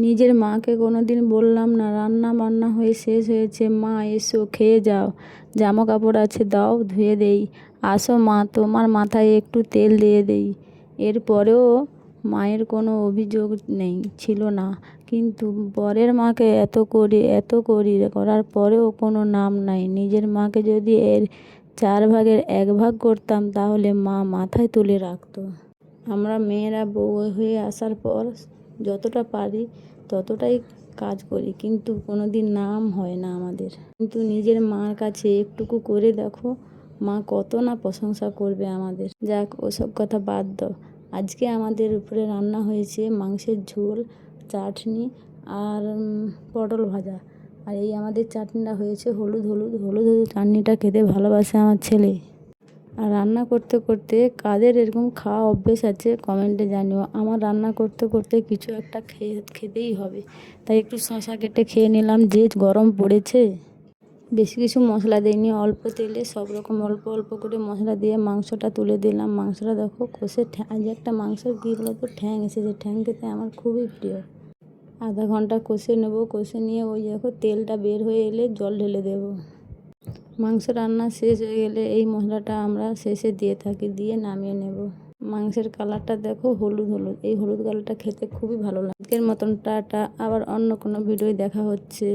নিজের মাকে কোনোদিন বললাম না রান্না বান্না হয়ে শেষ হয়েছে, মা এসো খেয়ে যাও, জামা কাপড় আছে দাও ধুয়ে দেই, আসো মা তোমার মাথায় একটু তেল দিয়ে দেই। এরপরেও মায়ের কোনো অভিযোগ নেই ছিল না, কিন্তু পরের মাকে এত করি করার পরেও কোনো নাম নাই। নিজের মাকে যদি এর 4 ভাগের 1 ভাগ করতাম তাহলে মা মাথায় তুলে রাখতো। আমরা মেয়েরা বউ হয়ে আসার পর যতটা পারি ততটাই কাজ করি, কিন্তু কোনোদিন নাম হয় না আমাদের। কিন্তু নিজের মার কাছে একটুকু করে দেখো, মা কত না প্রশংসা করবে আমাদের। যাক, ওসব কথা বাদ দাও। আজকে আমাদের উপরে রান্না হয়েছে মাংসের ঝোল, চাটনি আর পটল ভাজা। আর এই আমাদের চাটনিটা হয়েছে হলুদ হলুদ হলুদ হলুদ চাটনিটা খেতে ভালোবাসে আমার ছেলে। আর রান্না করতে করতে কাদের এরকম খাওয়া অভ্যেস আছে কমেন্টে জানিও। আমার রান্না করতে করতে কিছু একটা খেতেই হবে, তাই একটু শশা কেটে খেয়ে নিলাম। যে গরম পড়েছে, বেশি কিছু মশলা দিইনি, অল্প তেলে সব রকম অল্প অল্প করে মশলা দিয়ে মাংসটা তুলে দিলাম। মাংসটা দেখো কষে আজ একটা মাংসের কী বলতো ঠ্যাং এসেছে, ঠ্যাং খেতে আমার খুবই প্রিয়। আধা ঘন্টা কষে নেবো, কষে নিয়ে ওই দেখো তেলটা বের হয়ে এলে জল ঢেলে দেবো। মাংস রান্না শেষ হয়ে গেলে এই মশলাটা আমরা শেষে দিয়ে থাকি, দিয়ে নামিয়ে নেব। মাংসের কালারটা দেখো হলুদ হলুদ, এই হলুদ কালারটা খেতে খুবই ভালো লাগে। আজকের মতন টাটা, আবার অন্য কোনো ভিডিও দেখা হচ্ছে।